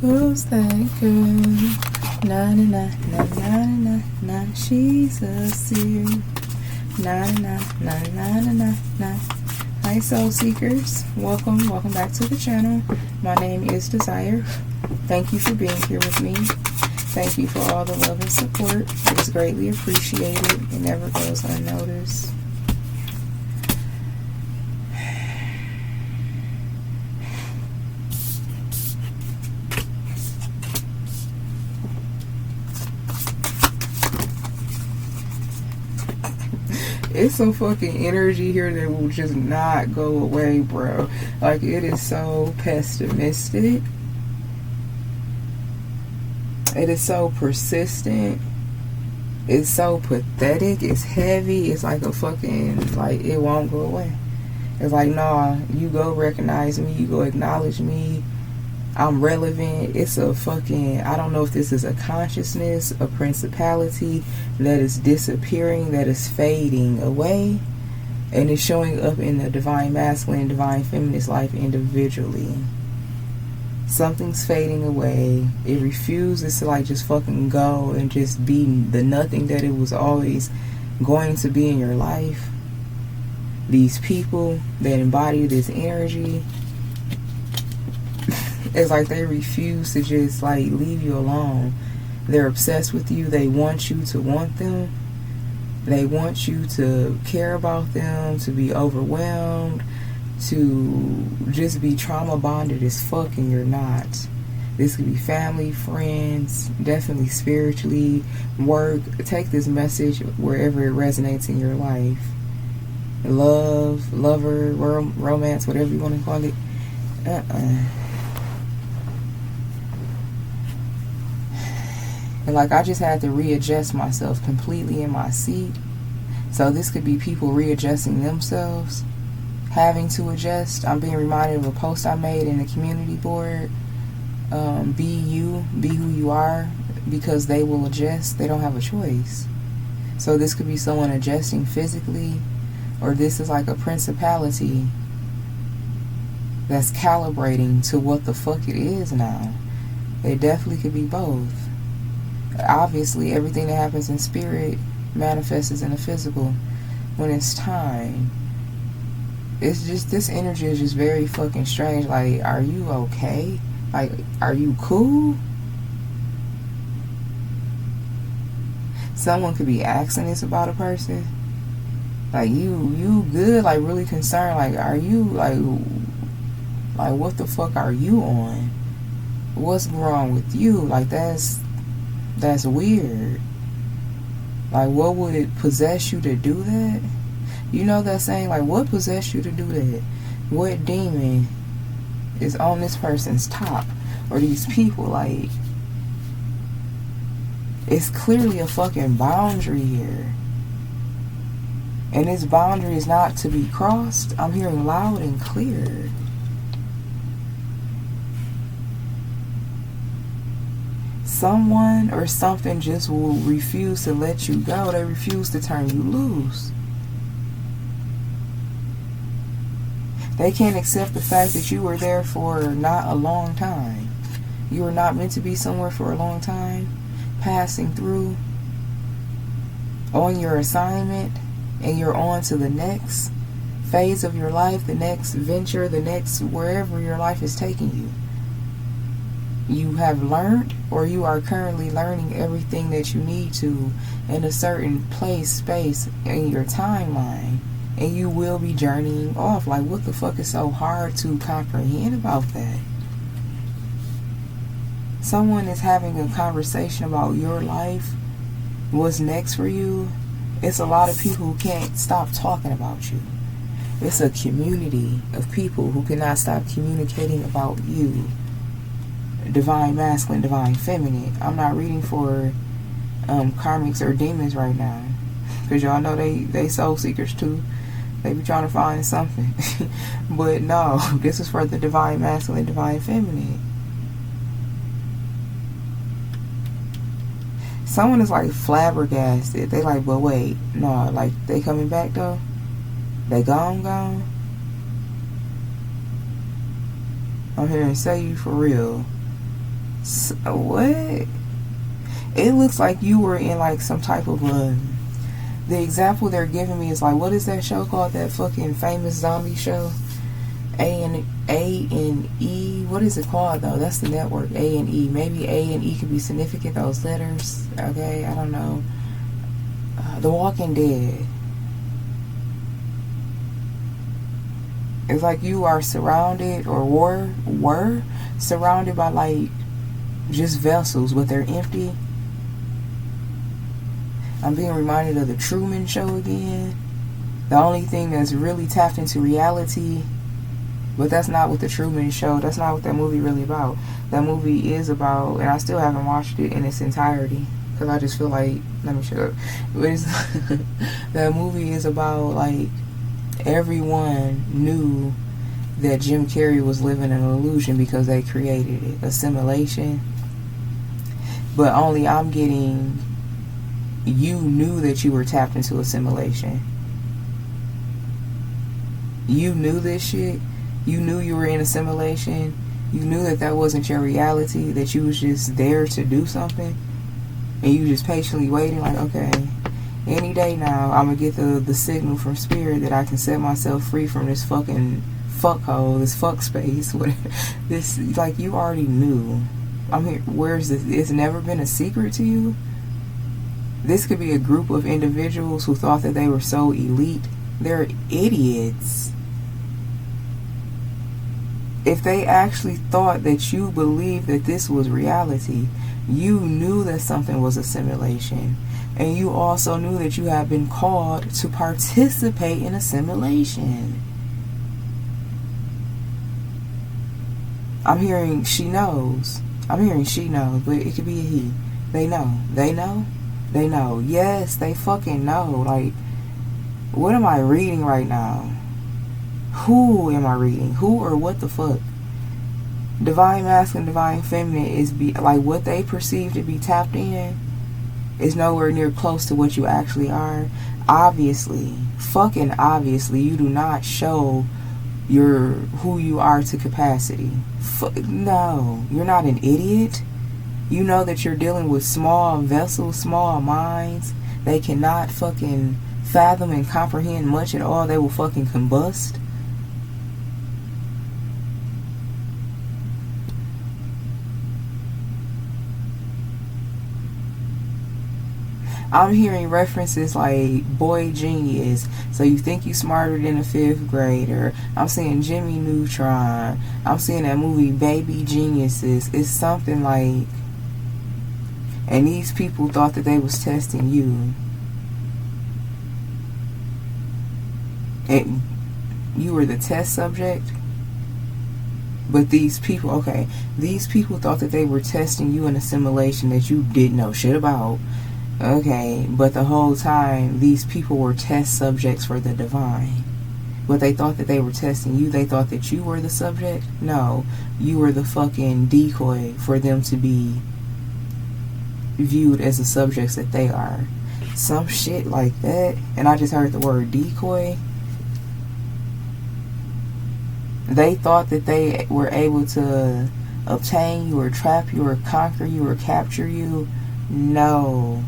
Who's that girl? Na na na na na na na. She's a seer. Na na na na na na na. Hi soul seekers, welcome back to the channel. My name is Desire. Thank you for being here with me. Thank you for all the love and support. It is greatly appreciated. It never goes unnoticed. It's some fucking energy here that will just not go away, bro. Like, it is so pessimistic. It is so persistent. It's so pathetic. It's heavy. It's like a fucking, like, it won't go away. It's like, nah, you go recognize me. You go acknowledge me. I'm relevant. It's a fucking, I don't know if this is a consciousness, a principality that is disappearing, that is fading away, and it's showing up in the divine masculine, divine feminist life individually. Something's fading away. It refuses to like just fucking go and just be the nothing that it was always going to be in your life. These people that embody this energy, it's like they refuse to just like leave you alone. They're obsessed with you. They want you to want them. They want you to care about them, to be overwhelmed, to just be trauma bonded as fuck, and you're not. This could be family, friends, definitely spiritually, work. Take this message wherever it resonates in your life. Love, lover, romance, whatever you want to call it. And like, I just had to readjust myself completely in my seat. So this could be people readjusting themselves, having to adjust. I'm being reminded of a post I made in the community board. Be you, be who you are, because they will adjust. They don't have a choice. So this could be someone adjusting physically, or this is like a principality that's calibrating to what the fuck it is now. It definitely could be both. Obviously, everything that happens in spirit manifests in the physical when it's time. It's just, this energy is just very fucking strange. Like, are you okay? Like, are you cool? Someone could be asking this about a person. Like, you good? Like, really concerned? Like, are you, like what the fuck are you on? What's wrong with you? Like, that's weird. Like, what would it possess you to do that? You know that saying, like, what possessed you to do that? What demon is on this person's top? Or these people? Like, it's clearly a fucking boundary here. And this boundary is not to be crossed. I'm hearing loud and clear. Someone or something just will refuse to let you go. They refuse to turn you loose. They can't accept the fact that you were there for not a long time. You were not meant to be somewhere for a long time. Passing through on your assignment, and you're on to the next phase of your life, the next venture, the next wherever your life is taking you. You have learned, or you are currently learning everything that you need to in a certain place, space, in your timeline. And you will be journeying off. Like, what the fuck is so hard to comprehend about that? Someone is having a conversation about your life, what's next for you. It's a lot of people who can't stop talking about you. It's a community of people who cannot stop communicating about you. Divine masculine, divine feminine. I'm not reading for karmics or demons right now, because y'all know they soul seekers too. They be trying to find something. But no, this is for the divine masculine, divine feminine. Someone is like flabbergasted. They like, but wait, no, like, they coming back though? They gone? I'm here to say you for real. So, what? It looks like you were in like some type of the example they're giving me is like, what is that show called? That fucking famous zombie show? A and E. What is it called though? That's the network. A&E. Maybe A&E could be significant. Those letters. Okay, I don't know. The Walking Dead. It's like you are surrounded, or were surrounded by like just vessels, but they're empty. I'm being reminded of the Truman Show again. The only thing that's really tapped into reality, but that's not what the Truman Show, that's not what that movie really about. That movie is about, and I still haven't watched it in its entirety, because I just feel like, let me shut up. That movie is about, like, everyone knew that Jim Carrey was living an illusion because they created it. Assimilation. But only I'm getting, you knew that you were tapped into assimilation. You knew this shit. You knew you were in assimilation. You knew that that wasn't your reality, that you was just there to do something. And you just patiently waiting like, okay, any day now, I'm going to get the signal from spirit that I can set myself free from this fucking fuckhole, this fuck space. This, like, you already knew. I'm here. Where's this? It's never been a secret to you. This could be a group of individuals who thought that they were so elite. They're idiots. If they actually thought that you believed that this was reality, you knew that something was assimilation. And you also knew that you had been called to participate in assimilation. I'm hearing she knows. I'm hearing she knows, but it could be a he. They know. They know? They know. Yes, they fucking know. Like, what am I reading right now? Who am I reading? Who or what the fuck? Divine masculine, divine feminine is like what they perceive to be tapped in is nowhere near close to what you actually are. Obviously, fucking obviously, you do not show who you are to capacity. No, you're not an idiot. You know that you're dealing with small vessels, small minds. They cannot fucking fathom and comprehend much at all. They will fucking combust. I'm hearing references like boy genius, so you think you smarter than a 5th grader. I'm seeing Jimmy Neutron. I'm seeing that movie Baby Geniuses. It's something like, and these people thought that they was testing you. And you were the test subject. But these people, okay, these people thought that they were testing you in assimilation that you didn't know shit about. Okay, but the whole time, these people were test subjects for the divine. But they thought that they were testing you. They thought that you were the subject. No, you were the fucking decoy for them to be viewed as the subjects that they are. Some shit like that. And I just heard the word decoy. They thought that they were able to obtain you or trap you or conquer you or capture you. No.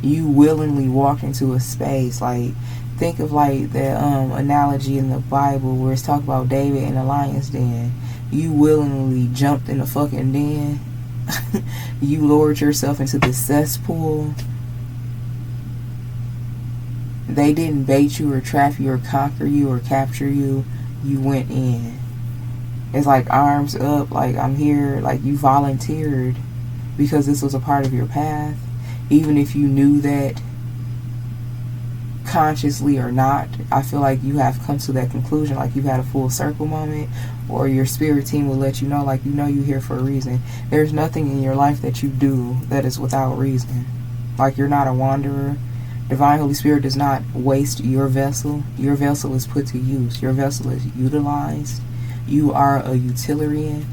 You willingly walked into a space. Like, think of like the analogy in the Bible where it's talking about David in the lion's den. You willingly jumped in the fucking den. You lowered yourself into the cesspool. They didn't bait you or trap you or conquer you or capture you. You went in. It's like arms up, like I'm here, like you volunteered because this was a part of your path. Even if you knew that consciously or not, I feel like you have come to that conclusion, like you've had a full circle moment, or your spirit team will let you know, like, you know you're here for a reason. There's nothing in your life that you do that is without reason. Like, you're not a wanderer. Divine Holy Spirit does not waste your vessel. Your vessel is put to use. Your vessel is utilized. You are a utilitarian.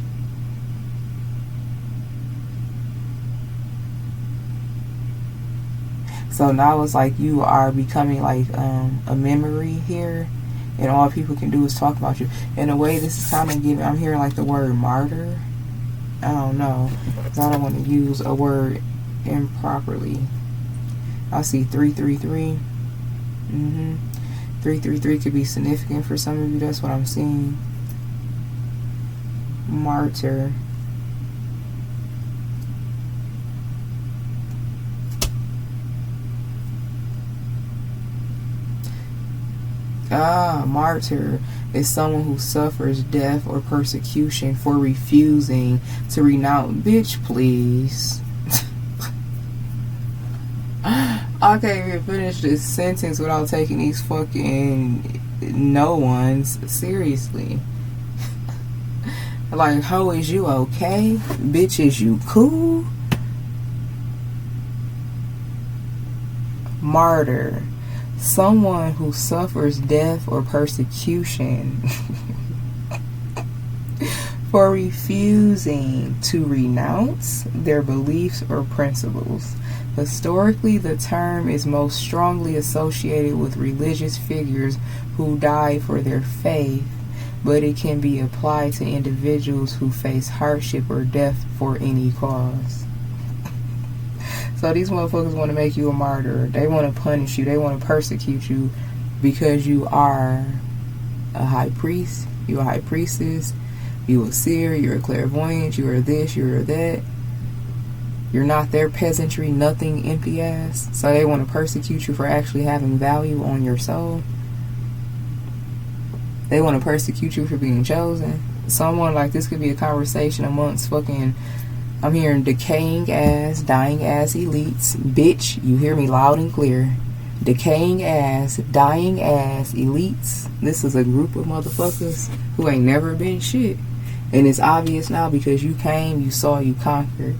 So now it's like you are becoming like a memory here, and all people can do is talk about you. In a way, this is kind of giving, I'm hearing like the word martyr. I don't know, because I don't want to use a word improperly. I see 333. 333 could be significant for some of you. That's what I'm seeing. Martyr. Martyr is someone who suffers death or persecution for refusing to renounce. Bitch, please. I can't even finish this sentence without taking these fucking no ones seriously. Like, ho, is you okay? Bitch, is you cool? Martyr. Someone who suffers death or persecution for refusing to renounce their beliefs or principles. Historically, the term is most strongly associated with religious figures who die for their faith, but it can be applied to individuals who face hardship or death for any cause. So these motherfuckers want to make you a martyr. They want to punish you. They want to persecute you because you are a high priest. You're a high priestess. You a seer. You're a clairvoyant. You're this. You're that. You're not their peasantry, nothing, empty ass. So they want to persecute you for actually having value on your soul. They want to persecute you for being chosen. Someone like this could be a conversation amongst fucking, I'm hearing decaying ass, dying ass elites. Bitch, you hear me loud and clear. Decaying ass, dying ass elites. This is a group of motherfuckers who ain't never been shit. And it's obvious now because you came, you saw, you conquered.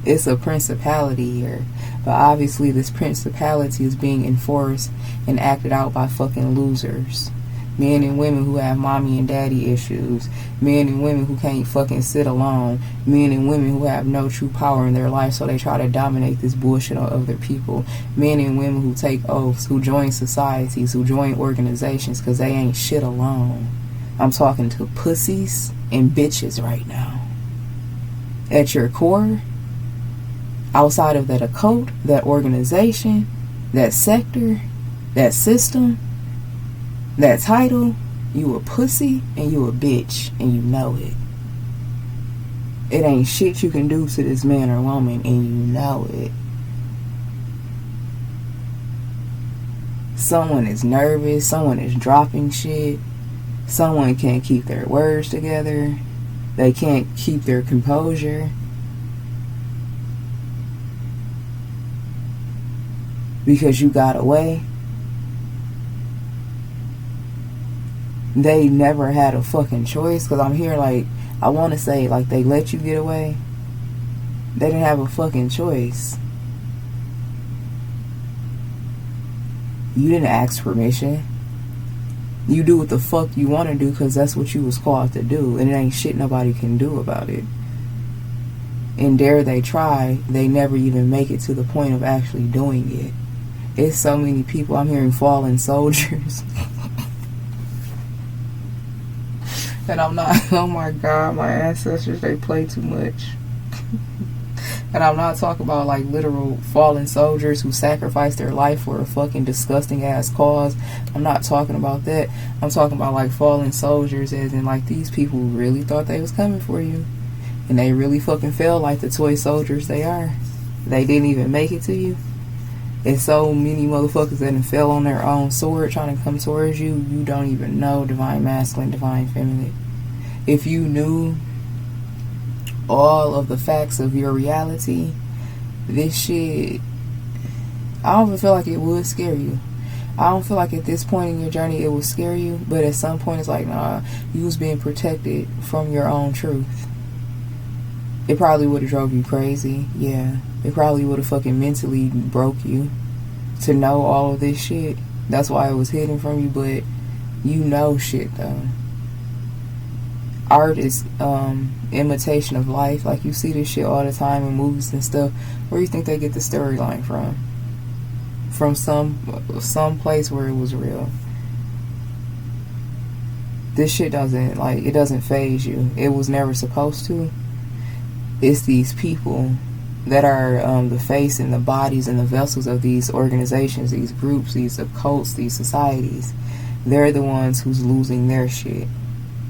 It's a principality here. But obviously this principality is being enforced and acted out by fucking losers. Men and women who have mommy and daddy issues. Men and women who can't fucking sit alone. Men and women who have no true power in their life, so they try to dominate this bullshit on other people. Men and women who take oaths, who join societies, who join organizations because they ain't shit alone. I'm talking to pussies and bitches right now. At your core, outside of that occult, that organization, that sector, that system, that title, you a pussy and you a bitch and you know it. It ain't shit you can do to this man or woman and you know it. Someone is nervous, someone is dropping shit, someone can't keep their words together, they can't keep their composure. Because you got away. They never had a fucking choice. Because I'm here like, I want to say like they let you get away. They didn't have a fucking choice. You didn't ask permission. You do what the fuck you want to do because that's what you was called to do. And it ain't shit nobody can do about it. And dare they try, they never even make it to the point of actually doing it. It's so many people. I'm hearing fallen soldiers. And I'm not, oh my God, my ancestors, they play too much. And I'm not talking about like literal fallen soldiers who sacrificed their life for a fucking disgusting ass cause. I'm not talking about that. I'm talking about like fallen soldiers as in like these people really thought they was coming for you. And they really fucking fell like the toy soldiers they are. They didn't even make it to you. There's so many motherfuckers that fell on their own sword trying to come towards you. You don't even know divine masculine, divine feminine. If you knew all of the facts of your reality, this shit, I don't even feel like it would scare you. I don't feel like at this point in your journey it will scare you. But at some point it's like, nah, you was being protected from your own truth. It probably would have drove you crazy. Yeah. It probably would have fucking mentally broke you to know all of this shit. That's why it was hidden from you, but you know shit though. Art is imitation of life. Like you see this shit all the time in movies and stuff. Where do you think they get the storyline from? From some place where it was real. This shit doesn't, like, it doesn't phase you. It was never supposed to. It's these people that are the face and the bodies and the vessels of these organizations, these groups, these occults, these societies. They're the ones who's losing their shit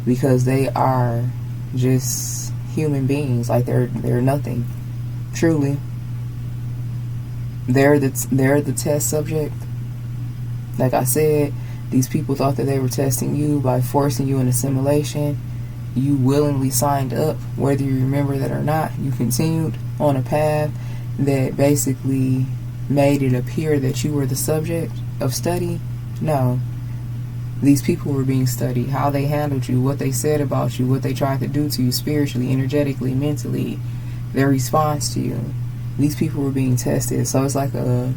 because they are just human beings. Like, they're nothing. Truly. They're the test subject. Like I said, these people thought that they were testing you by forcing you in assimilation. You willingly signed up, whether you remember that or not. You continued on a path that basically made it appear that you were the subject of study. No. These people were being studied. How they handled you, what they said about you, what they tried to do to you spiritually, energetically, mentally, their response to you. These people were being tested. So it's like a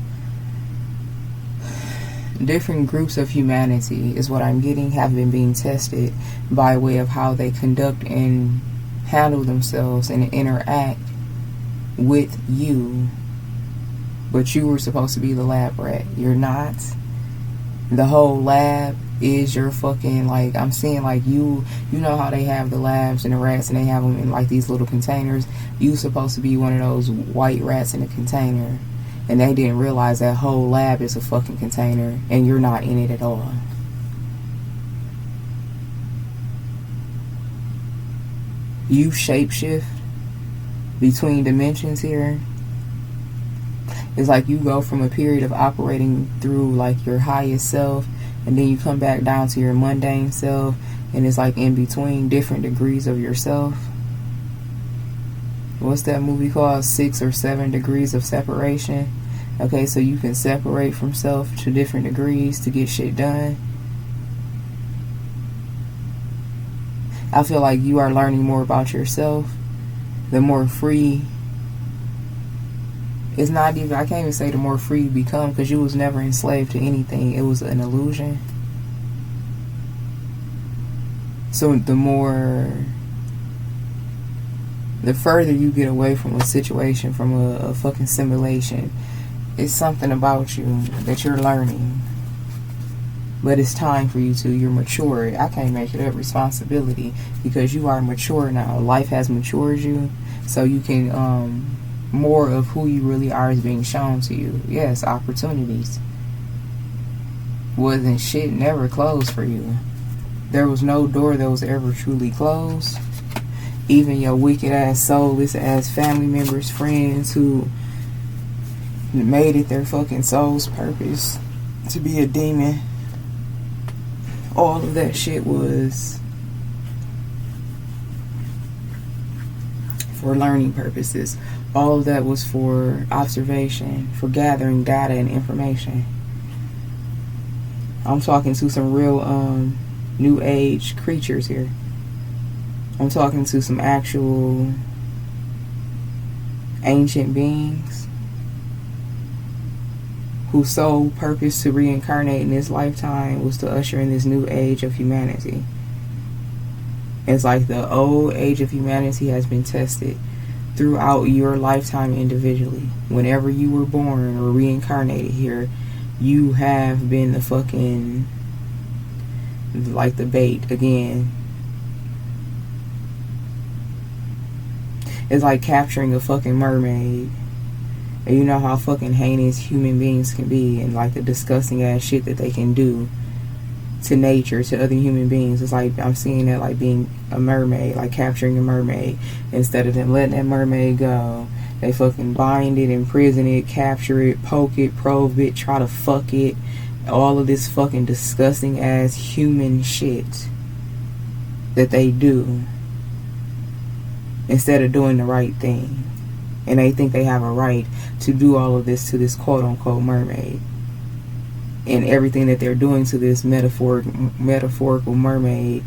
different groups of humanity is what I'm getting, have been being tested by way of how they conduct and handle themselves and interact with you. But you were supposed to be the lab rat. You're not. The whole lab is your fucking, like, I'm seeing, like, you know how they have the labs and the rats and they have them in like these little containers. You supposed to be one of those white rats in a container. And they didn't realize that whole lab is a fucking container and you're not in it at all. You shapeshift between dimensions here. It's like you go from a period of operating through like your highest self, and then you come back down to your mundane self, and it's like in between different degrees of yourself. What's that movie called? 6 or 7 degrees of separation. Okay, so you can separate from self to different degrees to get shit done. I feel like you are learning more about yourself. The more free, it's not even, I can't even say the more free you become, because you was never enslaved to anything. It was an illusion. So the further you get away from a situation, from a fucking simulation, it's something about you that you're learning. But it's time for you to. You're mature. I can't make it up. Responsibility. Because you are mature now. Life has matured you. So you can, more of who you really are is being shown to you. Yes, opportunities. Wasn't shit never closed for you. There was no door that was ever truly closed. Even your wicked ass, soulless ass family members, friends who made it their fucking soul's purpose to be a demon. All of that shit was for learning purposes. All of that was for observation, for gathering data and information. I'm talking to some real new age creatures here. I'm talking to some actual ancient beings whose sole purpose to reincarnate in this lifetime was to usher in this new age of humanity. It's like the old age of humanity has been tested throughout your lifetime individually. Whenever you were born or reincarnated here, you have been the fucking, like the bait again. It's like capturing a fucking mermaid. And you know how fucking heinous human beings can be, and like the disgusting ass shit that they can do to nature, to other human beings. It's like I'm seeing that like being a mermaid, like capturing a mermaid. Instead of them letting that mermaid go, they fucking bind it, imprison it, capture it, poke it, probe it, try to fuck it. All of this fucking disgusting ass human shit that they do instead of doing the right thing. And they think they have a right to do all of this to this quote-unquote mermaid. And everything that they're doing to this metaphorical mermaid,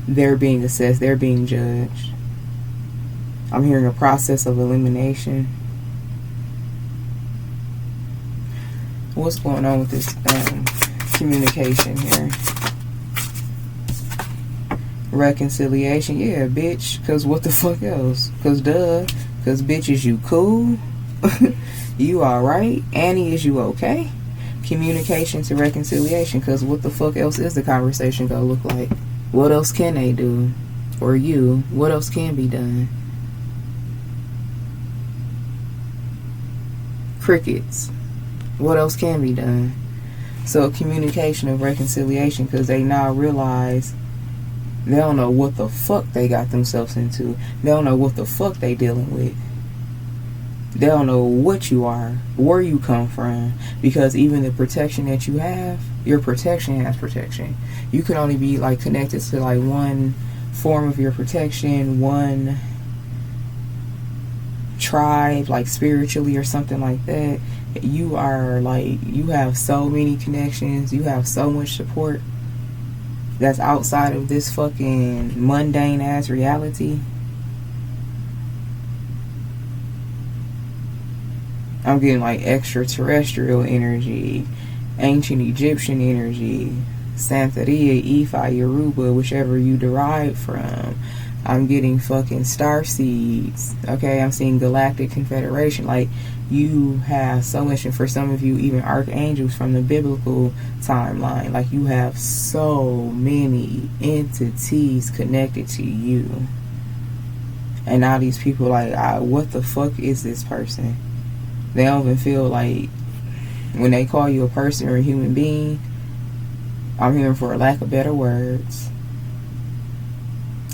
they're being assessed, they're being judged. I'm hearing a process of elimination. What's going on with this communication here? Reconciliation, yeah, bitch. Because what the fuck else? Because duh. Because bitch, is you cool? You alright? Annie, is you okay? Communication to reconciliation. Because what the fuck else is the conversation gonna look like? What else can they do? Or you, what else can be done? Crickets. What else can be done? So communication of reconciliation, because they now realize they don't know what the fuck they got themselves into. They don't know what the fuck they dealing with. They don't know what you are, where you come from, because even the protection that you have, your protection has protection. You can only be like connected to like one form of your protection, one tribe, like spiritually or something like that. You are like, you have so many connections, you have so much support that's outside of this fucking mundane ass reality. I'm getting like extraterrestrial energy, ancient Egyptian energy, Santeria, Ifa, Yoruba, whichever you derive from. I'm getting fucking star seeds. Okay, I'm seeing galactic confederation. Like, you have so much, and for some of you, even archangels from the biblical timeline. Like, you have so many entities connected to you. And now these people like, what the fuck is this person? They don't even feel like, when they call you a person or a human being, I'm hearing, for lack of better words.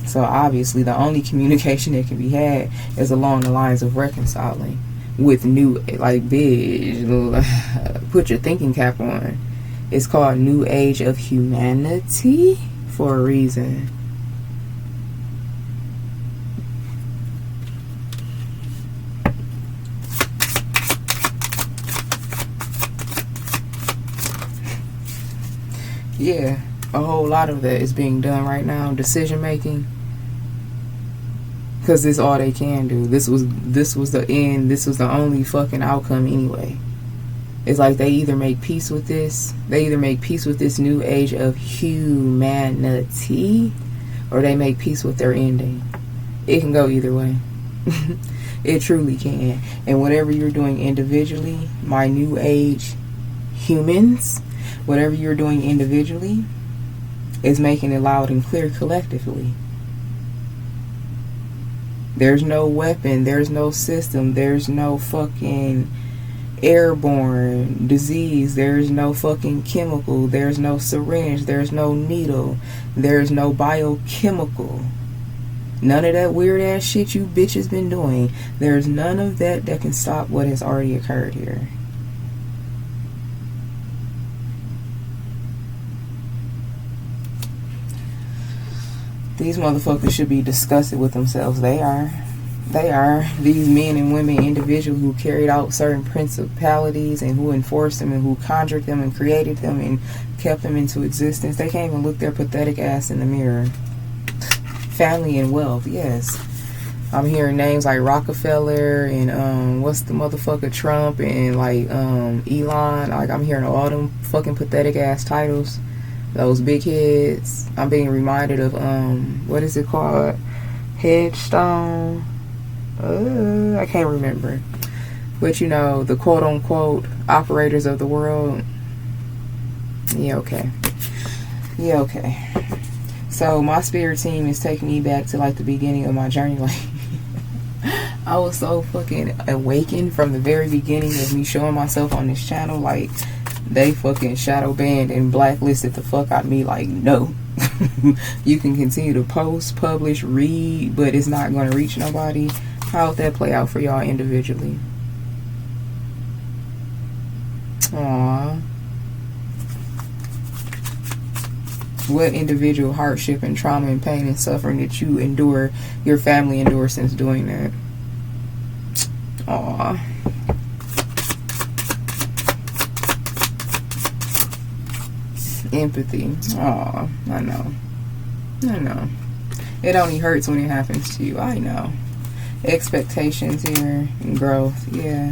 So obviously the only communication that can be had is along the lines of reconciling with new, like, bitch, put your thinking cap on. It's called New Age of Humanity for a reason. Yeah, a whole lot of that is being done right now. Decision making, because this is all they can do. This was the end. This was the only fucking outcome anyway. It's like they either make peace with this. They either make peace with this new age of humanity, or they make peace with their ending. It can go either way. It truly can. And whatever you're doing individually, my new age humans, whatever you're doing individually is making it loud and clear collectively. There's no weapon, there's no system, there's no fucking airborne disease, there's no fucking chemical, there's no syringe, there's no needle, there's no biochemical. None of that weird ass shit you bitches been doing. There's none of that that can stop what has already occurred here. These motherfuckers should be disgusted with themselves. They are. These men and women, individuals who carried out certain principalities and who enforced them and who conjured them and created them and kept them into existence. They can't even look their pathetic ass in the mirror. Family and wealth, yes. I'm hearing names like Rockefeller and what's the motherfucker, Trump, and like Elon. Like, I'm hearing all them fucking pathetic ass titles. Those big heads. I'm being reminded of what is it called? Headstone. I can't remember. But you know, the quote unquote operators of the world. Yeah, okay. Yeah, okay. So my spirit team is taking me back to like the beginning of my journey. Like, I was so fucking awakened from the very beginning of me showing myself on this channel. Like, they fucking shadow banned and blacklisted the fuck out of me. Like, no. You can continue to post, publish, read, but it's not going to reach nobody. How would that play out for y'all individually? Aww. What individual hardship and trauma and pain and suffering that you endure, your family endure since doing that? Aww. Empathy. Aw, I know. It only hurts when it happens to you. I know. Expectations here and growth. Yeah.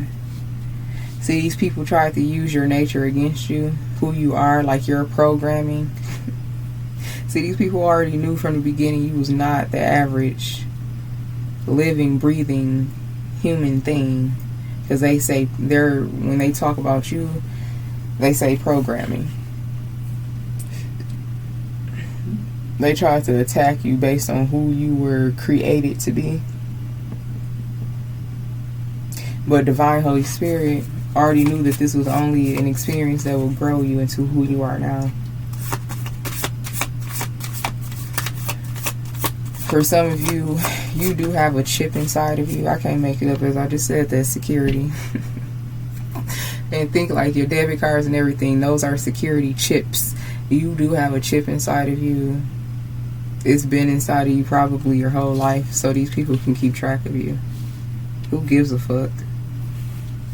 See, these people tried to use your nature against you, who you are, like your programming. See, these people already knew from the beginning you was not the average living, breathing human thing. Because they say, when they talk about you, they say programming. They tried to attack you based on who you were created to be. But Divine Holy Spirit already knew that this was only an experience that will grow you into who you are now. For some of you, you do have a chip inside of you. I can't make it up, as I just said, that's security. And think like your debit cards and everything, those are security chips. You do have a chip inside of you. It's been inside of you probably your whole life, so these people can keep track of you. Who gives a fuck?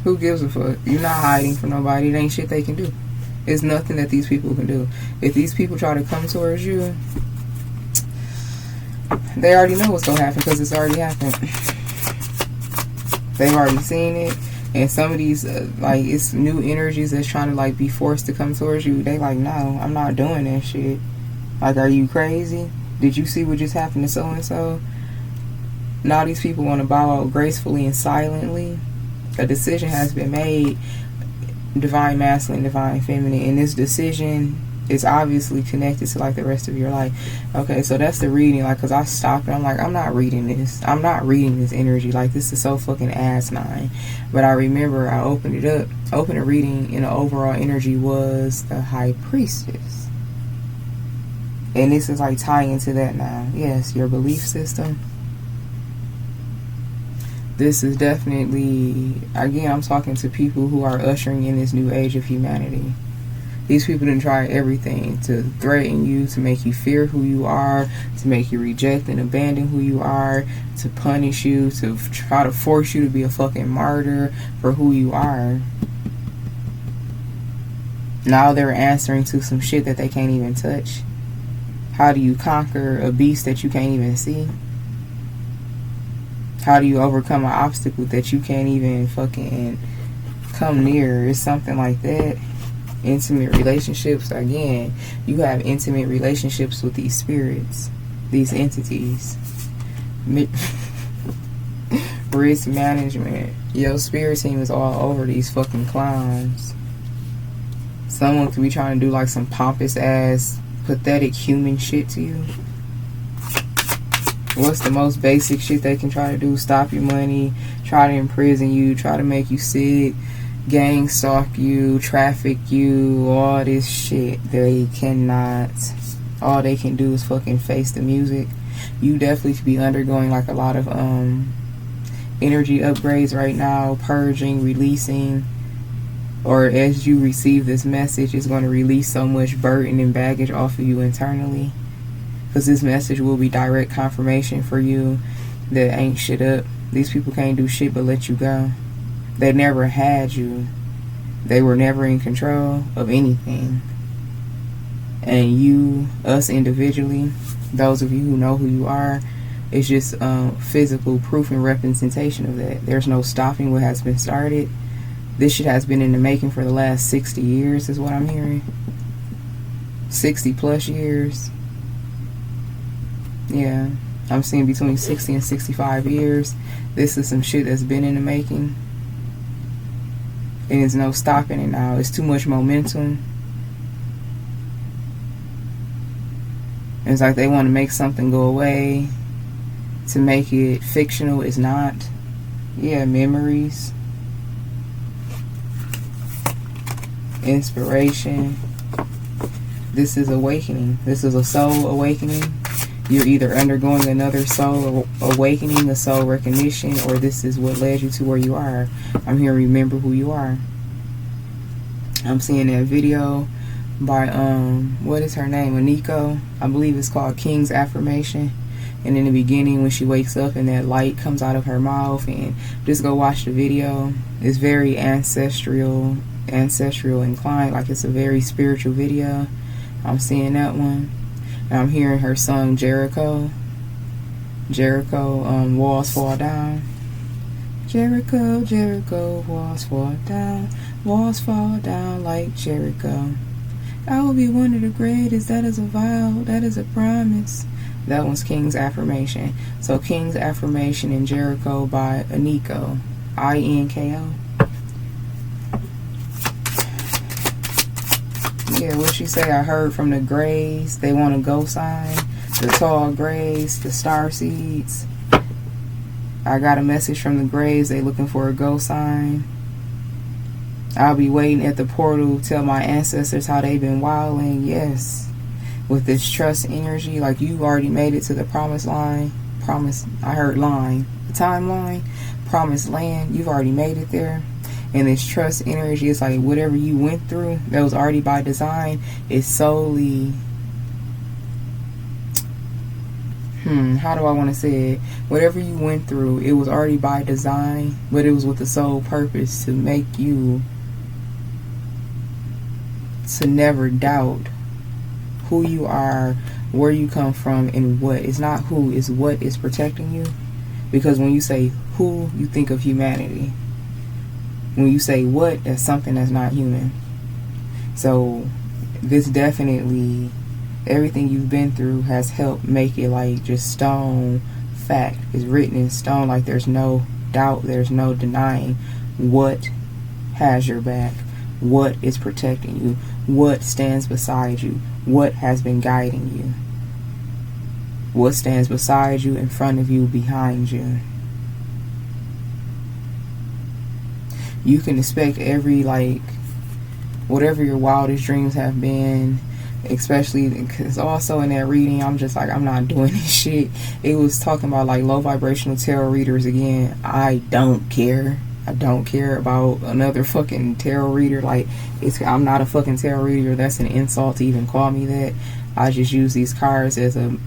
Who gives a fuck? You're not hiding from nobody. It ain't shit they can do. It's nothing that these people can do. If these people try to come towards you, they already know what's going to happen because it's already happened. They've already seen it. And some of these, like, it's new energies that's trying to, like, be forced to come towards you. They like, no, I'm not doing that shit. Like, are you crazy? Did you see what just happened to so-and-so? Now these people want to bow out gracefully and silently. A decision has been made. Divine masculine, divine feminine. And this decision is obviously connected to, like, the rest of your life. Okay, so that's the reading. Like, because I stopped and I'm like, I'm not reading this. I'm not reading this energy. Like, this is so fucking asinine. But I remember I opened it up. Opened a reading, and the overall energy was the High Priestess. And this is like tying into that now. Yes, your belief system. This is definitely, again, I'm talking to people who are ushering in this new age of humanity. These people didn't try everything to threaten you, to make you fear who you are, to make you reject and abandon who you are, to punish you, to try to force you to be a fucking martyr for who you are. Now they're answering to some shit that they can't even touch. How do you conquer a beast that you can't even see? How do you overcome an obstacle that you can't even fucking come near? It's something like that. Intimate relationships. Again, you have intimate relationships with these spirits, these entities. Risk management. Your spirit team is all over these fucking clowns. Someone could be trying to do like some pompous ass pathetic human shit to you. What's the most basic shit they can try to do? Stop your money, try to imprison you, try to make you sick, gang stalk you, traffic you, all this shit. They cannot. All they can do is fucking face the music. You definitely could be undergoing like a lot of energy upgrades right now, purging, releasing. Or as you receive this message, it's going to release so much burden and baggage off of you internally. Because this message will be direct confirmation for you that ain't shit up. These people can't do shit but let you go. They never had you. They were never in control of anything. And you, us individually, those of you who know who you are, it's just physical proof and representation of that. There's no stopping what has been started. This shit has been in the making for the last 60 years is what I'm hearing. 60 plus years. Yeah, I'm seeing between 60 and 65 years. This is some shit that's been in the making. And there's no stopping it now. It's too much momentum. It's like they want to make something go away. To make it fictional is not. Yeah, memories. Inspiration. This is awakening. This is a soul awakening. You're either undergoing another soul awakening, a soul recognition, or this is what led you to where you are. I'm here to remember who you are. I'm seeing that video by what is her name? Enigma. I believe it's called King's Affirmation. And in the beginning when she wakes up and that light comes out of her mouth, and just go watch the video. It's very ancestral inclined, like it's a very spiritual video. I'm seeing that one. And I'm hearing her song Jericho. Walls fall down. Jericho, Jericho, walls fall down like Jericho. I will be one of the greatest, that is a vow, that is a promise. That one's King's Affirmation. So King's Affirmation and Jericho by Inko. Inko. Yeah, what she say? I heard from the Grays. They want a go sign. the tall grays, the star seeds. I got a message from the grays. They looking for a go sign. I'll be waiting at the portal. Tell my ancestors how they've been wilding. Yes. With this trust energy, like you already made it to the promised line. I heard line. The timeline. Promised land. You've already made it there. And this trust energy is like whatever you went through that was already by design is solely, how do I want to say it? Whatever you went through, it was already by design, but it was with the sole purpose to make you to never doubt who you are, where you come from, and what. It's not who, it's what is protecting you. Because when you say who, you think of humanity. When you say what, that's something that's not human. So this definitely, everything you've been through has helped make it like just stone fact. It's written in stone, like there's no doubt, there's no denying what has your back, what is protecting you, what stands beside you, what has been guiding you, what stands beside you, in front of you, behind you. You can expect every, like, whatever your wildest dreams have been, especially because also in that reading, I'm just like, I'm not doing this shit. It was talking about like low vibrational tarot readers again. I don't care. I don't care about another fucking tarot reader. Like, I'm not a fucking tarot reader. That's an insult to even call me that. I just use these cards as a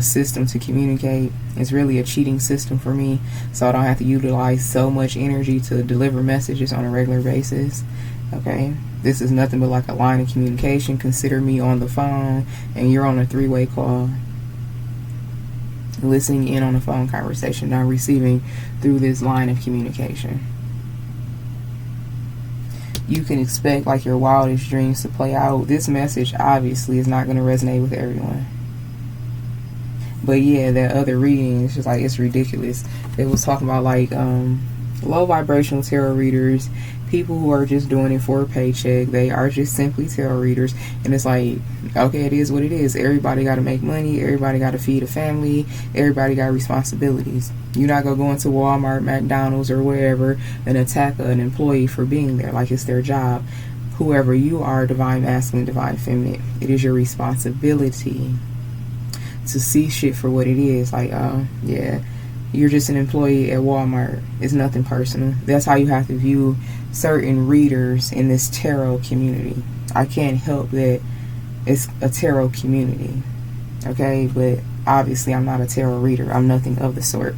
system to communicate. It's really a cheating system for me, so I don't have to utilize so much energy to deliver messages on a regular basis. Okay, this is nothing but like a line of communication. Consider me on the phone and you're on a three-way call, listening in on a phone conversation, not receiving through this line of communication. You can expect like your wildest dreams to play out. This message obviously is not going to resonate with everyone. But yeah, that other reading is just like, it's ridiculous. It was talking about like low vibrational tarot readers, people who are just doing it for a paycheck. They are just simply tarot readers. And it's like, okay, it is what it is. Everybody got to make money. Everybody got to feed a family. Everybody got responsibilities. You're not going to go into Walmart, McDonald's, or wherever and attack an employee for being there like it's their job. Whoever you are, divine masculine, divine feminine, it is your responsibility to see shit for what it is. Like, yeah, you're just an employee at Walmart. It's nothing personal. That's how you have to view certain readers in this tarot community. I can't help that it's a tarot community, okay? But obviously I'm not a tarot reader. I'm nothing of the sort.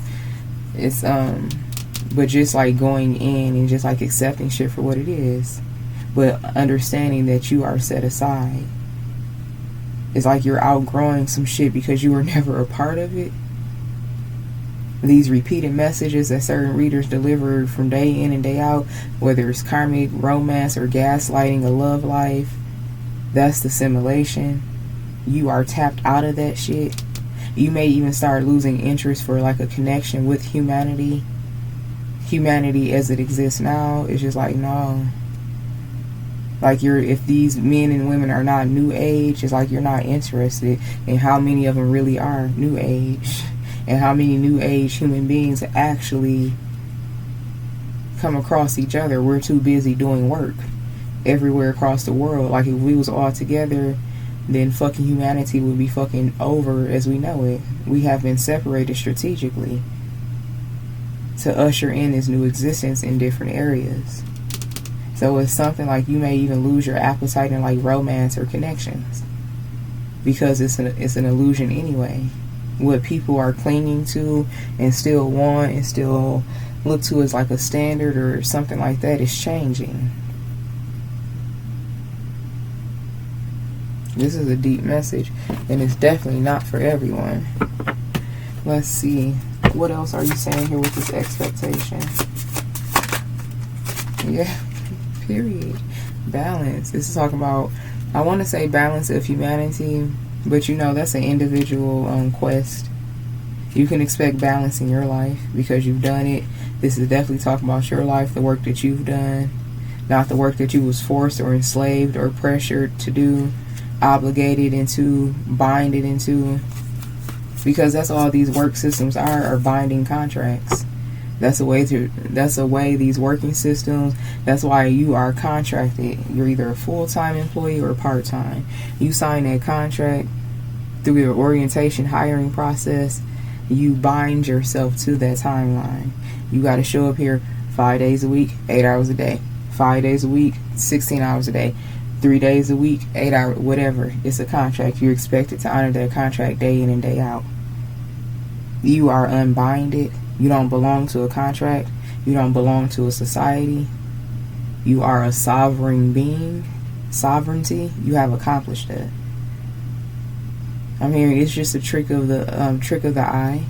It's but just like going in and just like accepting shit for what it is, but understanding that you are set aside. It's like you're outgrowing some shit because you were never a part of it. These repeated messages that certain readers deliver from day in and day out, whether it's karmic, romance, or gaslighting, a love life, that's the simulation. You are tapped out of that shit. You may even start losing interest for like a connection with humanity. Humanity as it exists now is just like, no. Like, if these men and women are not new age, it's like you're not interested in how many of them really are new age. And how many new age human beings actually come across each other. We're too busy doing work everywhere across the world. Like, if we was all together, then fucking humanity would be fucking over as we know it. We have been separated strategically to usher in this new existence in different areas. So it's something like you may even lose your appetite in like romance or connections because it's an illusion anyway. What people are clinging to and still want and still look to as like a standard or something like that is changing. This is a deep message and it's definitely not for everyone. Let's see. What else are you saying here with this expectation? Yeah, period. Balance. This is talking about, I want to say balance of humanity, but you know that's an individual quest. You can expect balance in your life because you've done it. This is definitely talking about your life, the work that you've done, not the work that you was forced or enslaved or pressured to do, obligated into, binded into. Because that's all these work systems are binding contracts. That's a way these working systems, that's why you are contracted. You're either a full-time employee or part-time. You sign that contract through your orientation hiring process. You bind yourself to that timeline. You got to show up here 5 days a week, 8 hours a day. 5 days a week, 16 hours a day. 3 days a week, 8 hours, whatever. It's a contract. You're expected to honor that contract day in and day out. You are unbinded. You don't belong to a contract. You don't belong to a society. You are a sovereign being. Sovereignty. You have accomplished that. I'm hearing it's just a trick of the eye.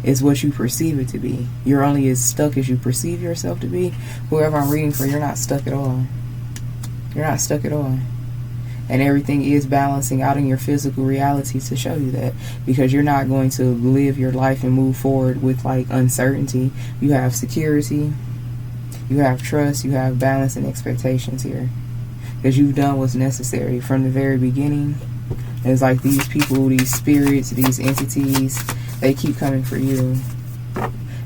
It's what you perceive it to be. You're only as stuck as you perceive yourself to be. Whoever I'm reading for, you're not stuck at all. You're not stuck at all. And everything is balancing out in your physical reality to show you that. Because you're not going to live your life and move forward with like uncertainty. You have security. You have trust. You have balance and expectations here. Because you've done what's necessary from the very beginning. It's like these people, these spirits, these entities, they keep coming for you.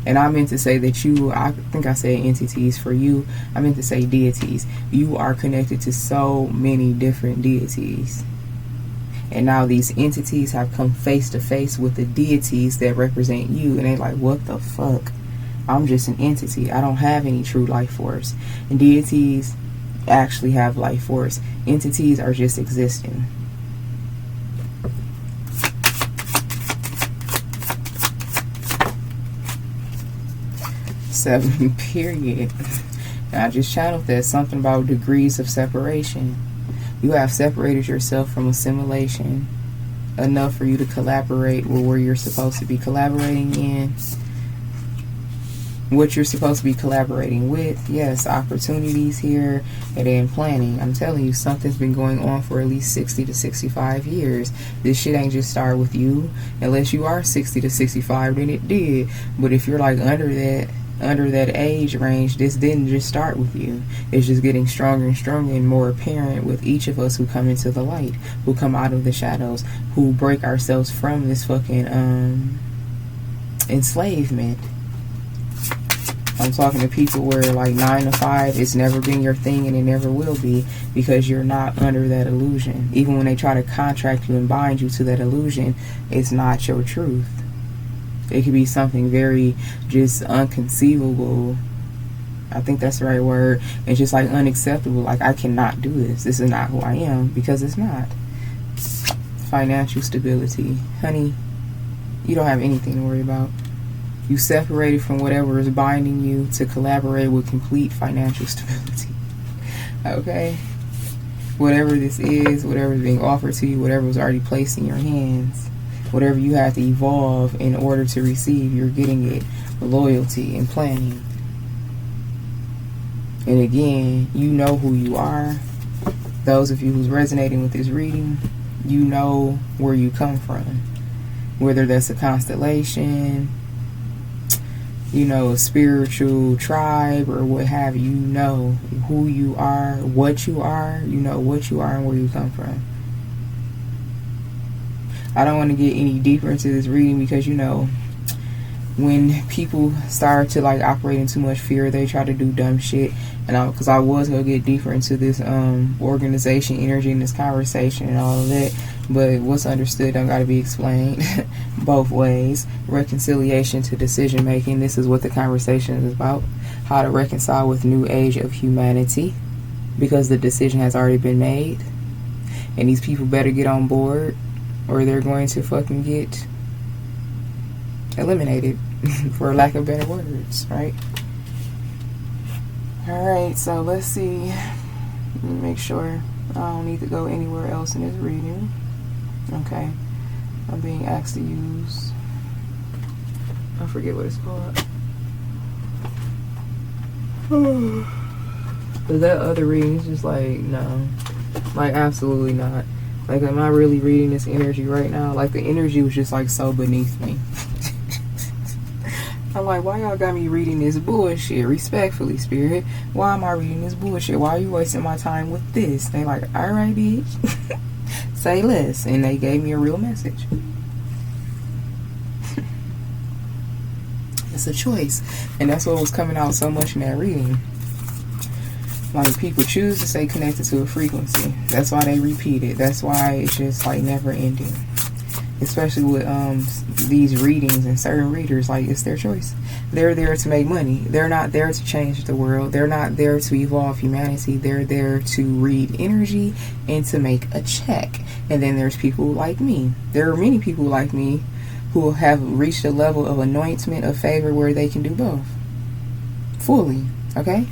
And I meant to say that you, I think I said entities for you. I meant to say deities. You are connected to so many different deities. And now these entities have come face to face with the deities that represent you. And they're like, what the fuck? I'm just an entity. I don't have any true life force. And deities actually have life force. Entities are just existing. Seven, period. And I just channeled that something about degrees of separation. You have separated yourself from assimilation enough for you to collaborate with where you're supposed to be collaborating in. What you're supposed to be collaborating with. Yes, opportunities here. And then planning. I'm telling you, something's been going on for at least 60 to 65 years. This shit ain't just start with you. Unless you are 60 to 65, then it did. But if you're like under that age range, this didn't just start with you. It's just getting stronger and stronger and more apparent with each of us who come into the light, who come out of the shadows, who break ourselves from this fucking enslavement. I'm talking to people where like 9 to 5, it's never been your thing and it never will be, because you're not under that illusion. Even when they try to contract you and bind you to that illusion, it's not your truth. It could be something very just unconceivable. I think that's the right word. It's just like unacceptable. Like, I cannot do this. This is not who I am, because it's not. Financial stability. Honey, you don't have anything to worry about. You separated from whatever is binding you to collaborate with complete financial stability. Okay? Whatever this is, whatever is being offered to you, whatever was already placed in your hands, whatever you have to evolve in order to receive, you're getting it. Loyalty and planning. And again, you know who you are. Those of you who's resonating with this reading, you know where you come from. Whether that's a constellation, you know, a spiritual tribe or what have you, you know who you are, what you are, you know what you are and where you come from. I don't want to get any deeper into this reading because, you know, when people start to like operate in too much fear, they try to do dumb shit. And because I was going to get deeper into this organization energy and this conversation and all of that, but what's understood don't got to be explained both ways. Reconciliation to decision making. This is what the conversation is about. How to reconcile with new age of humanity, because the decision has already been made. And these people better get on board or they're going to fucking get eliminated, for lack of better words, right? Alright, so let's see. Let me make sure I don't need to go anywhere else in this reading. Okay. I'm being asked to use, I forget what it's called. But that other reading is just like, no. Like, absolutely not. Like, am I really reading this energy right now? Like, the energy was just like so beneath me. I'm like, why y'all got me reading this bullshit? Respectfully, Spirit. Why am I reading this bullshit? Why are you wasting my time with this? They like, alright, bitch. say less. And they gave me a real message. It's a choice. And that's what was coming out so much in that reading. Like, people choose to stay connected to a frequency. That's why they repeat it. That's why it's just like never ending. Especially with these readings and certain readers, like, it's their choice. They're there to make money. They're not there to change the world. They're not there to evolve humanity. They're there to read energy and to make a check. And then there's people like me. There are many people like me who have reached a level of anointment, of favor, where they can do both fully. Okay?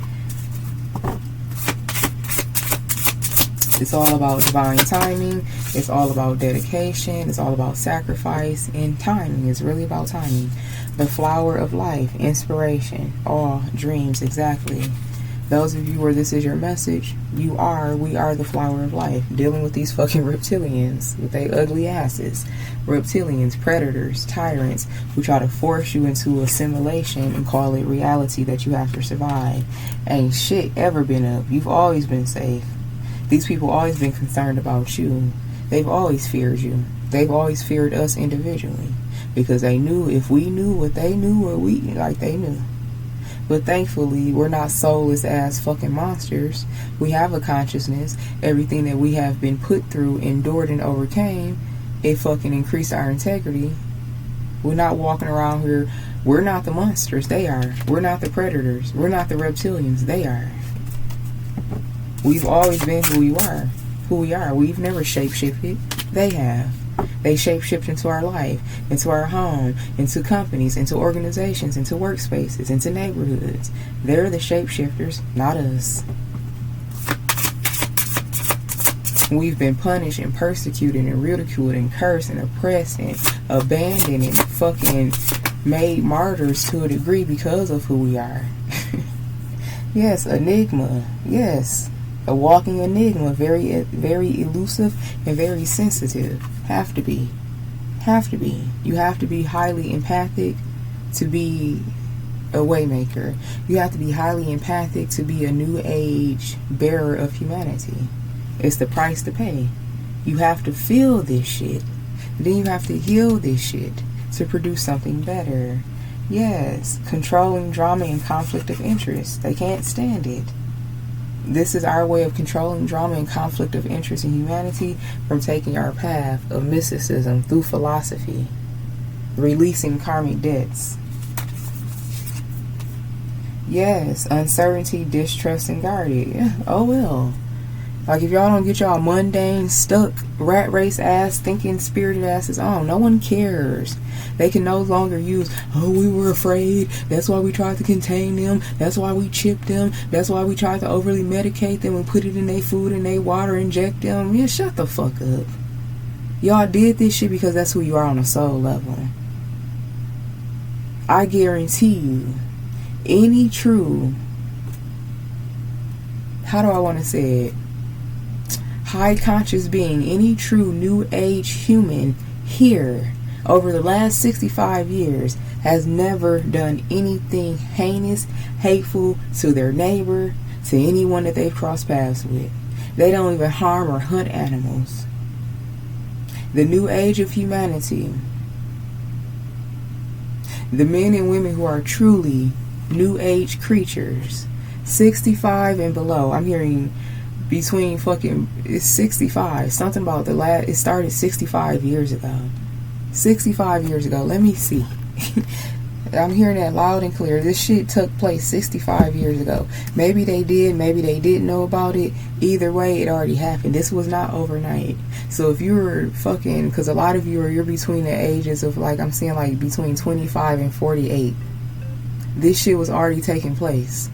It's all about divine timing. It's all about dedication. It's all about sacrifice and timing. It's really about timing. The flower of life, inspiration, all dreams, exactly. Those of you where this is your message, we are the flower of life. Dealing with these fucking reptilians with their ugly asses. Reptilians, predators, tyrants who try to force you into assimilation and call it reality that you have to survive. Ain't shit ever been up. You've always been safe. These people always been concerned about you. They've always feared you. They've always feared us individually. Because they knew if we knew what they knew, or we, like, they knew. But thankfully, we're not soulless ass fucking monsters. We have a consciousness. Everything that we have been put through, endured, and overcame, it fucking increased our integrity. We're not walking around here. We're not the monsters. They are. We're not the predators. We're not the reptilians. They are. We've always been who we are. Who we are. We've never shapeshifted. They have. They shapeshift into our life, into our home, into companies, into organizations, into workspaces, into neighborhoods. They're the shapeshifters, not us. We've been punished and persecuted and ridiculed and cursed and oppressed and abandoned and fucking made martyrs to a degree because of who we are. Yes, Enigma. Yes. A walking enigma, very, very elusive and very sensitive. Have to be. Have to be. You have to be highly empathic to be a waymaker. You have to be highly empathic to be a new age bearer of humanity. It's the price to pay. You have to feel this shit. Then you have to heal this shit to produce something better. Yes, controlling drama and conflict of interest. They can't stand it. This is our way of controlling drama and conflict of interest in humanity from taking our path of mysticism through philosophy, releasing karmic debts. Yes, uncertainty, distrust, and guarded. Yeah, oh well. Like, if y'all don't get y'all mundane, stuck, rat race ass, thinking spirited asses on, no one cares. They can no longer use, oh, we were afraid. That's why we tried to contain them. That's why we chipped them. That's why we tried to overly medicate them and put it in their food and their water, inject them. Yeah, shut the fuck up. Y'all did this shit because that's who you are on a soul level. I guarantee you, any true, how do I want to say it? High conscious being, any true new age human here over the last 65 years has never done anything heinous, hateful to their neighbor, to anyone that they've crossed paths with. They don't even harm or hunt animals. The new age of humanity, the men and women who are truly new age creatures, 65 and below, I'm hearing between fucking, it's 65, something about it started 65 years ago. 65 years ago, let me see. I'm hearing that loud and clear. This shit took place 65 years ago. Maybe they did, maybe they didn't know about it. Either way, it already happened. This was not overnight. So if you were fucking, because a lot of you're between the ages of, like, I'm seeing like between 25 and 48. This shit was already taking place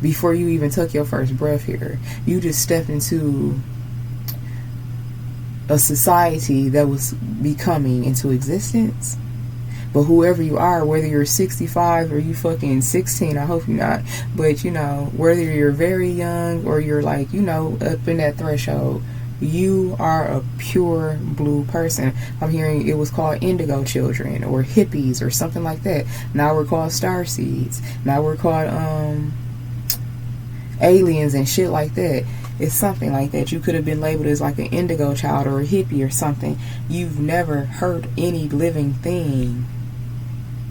before you even took your first breath here. You just stepped into a society that was becoming into existence. But whoever you are, whether you're 65 or you fucking 16, I hope you're not, but you know, whether you're very young or you're like, you know, up in that threshold, you are a pure blue person. I'm hearing it was called indigo children or hippies or something like that. Now we're called starseeds. Now we're called aliens and shit like that. It's something like that. You could have been labeled as like an indigo child or a hippie or something. You've never hurt any living thing.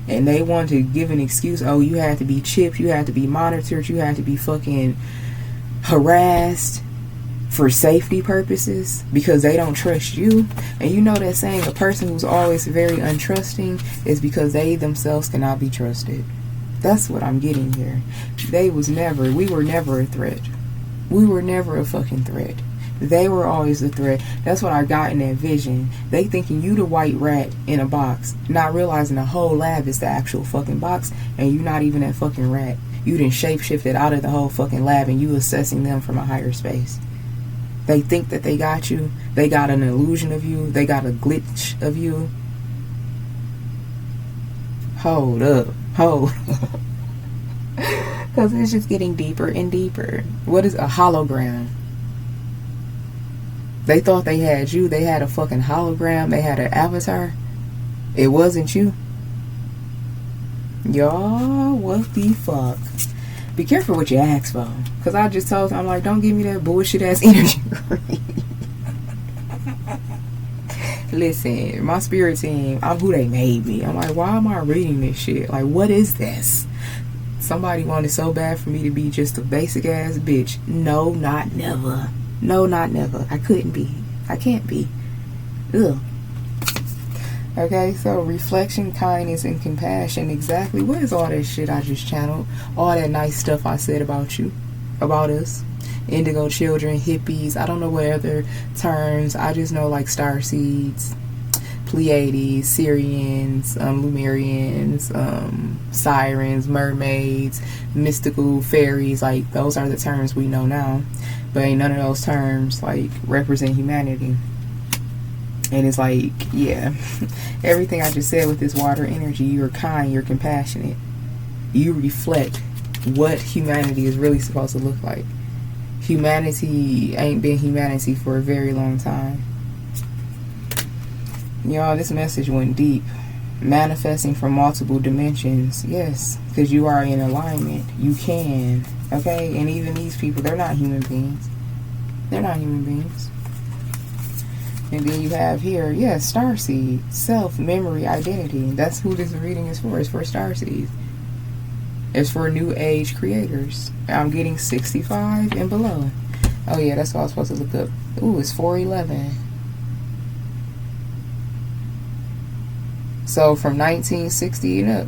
And they want to give an excuse. Oh, you had to be chipped. You had to be monitored. You had to be fucking harassed for safety purposes because they don't trust you. And you know that saying, a person who's always very untrusting is because they themselves cannot be trusted. That's what I'm getting here. We were never a threat. We were never a fucking threat. They were always the threat. That's what I got in that vision. They thinking you the white rat in a box, not realizing the whole lab is the actual fucking box, and you not even that fucking rat. You done shapeshifted out of the whole fucking lab, and you assessing them from a higher space. They think that they got you. They got an illusion of you. They got a glitch of you. Hold up. Because it's just getting deeper and deeper. What is a hologram? They thought they had you. They had a fucking hologram. They had an avatar. It wasn't you. Y'all, what the fuck? Be careful what you ask for. Because I just told them, I'm like, don't give me that bullshit ass energy. Listen, my spirit team, I'm who they made me. I'm like, why am I reading this shit? Like, what is this? Somebody wanted so bad for me to be just a basic ass bitch. No, not never. No, not never. I couldn't be. I can't be. Ugh. Okay, so reflection, kindness, and compassion. Exactly. What is all that shit I just channeled? All that nice stuff I said about you, about us. Indigo children, hippies. I don't know what other terms. I just know like starseeds, Pleiades, Syrians, Lemurians, sirens, mermaids, mystical fairies. Like those are the terms we know now. But ain't none of those terms like represent humanity. And it's like, yeah, everything I just said with this water energy, you're kind, you're compassionate. You reflect what humanity is really supposed to look like. Humanity ain't been humanity for a very long time. Y'all, this message went deep. Manifesting from multiple dimensions. Yes, because you are in alignment. You can. Okay? And even these people, they're not human beings. They're not human beings. And then you have here, yes, starseed, self, memory, identity. That's who this reading is for. It's for starseeds. It's for new age creators. I'm getting 65 and below. Oh yeah, that's what I was supposed to look up. Ooh, it's 411. So from 1960 and up.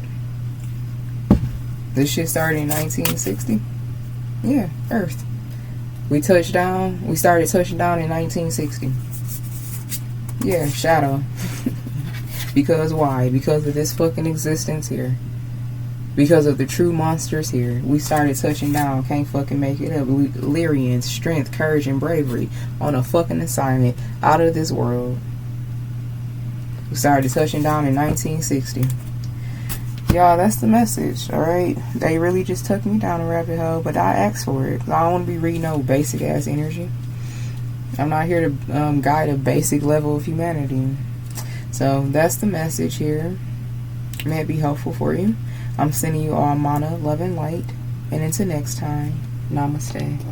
This shit started in 1960. Yeah, Earth. We started touching down in 1960. Yeah, shadow. Because why? Because of this fucking existence here. Because of the true monsters here. We started touching down. Can't fucking make it up. Lyrians, strength, courage, and bravery on a fucking assignment out of this world. We started touching down in 1960. Y'all, that's the message, alright? They really just took me down a rabbit hole, but I asked for it. I don't want to be reading no basic ass energy. I'm not here to guide a basic level of humanity. So that's the message here. May it be helpful for you. I'm sending you all mana, love, and light. And until next time, namaste.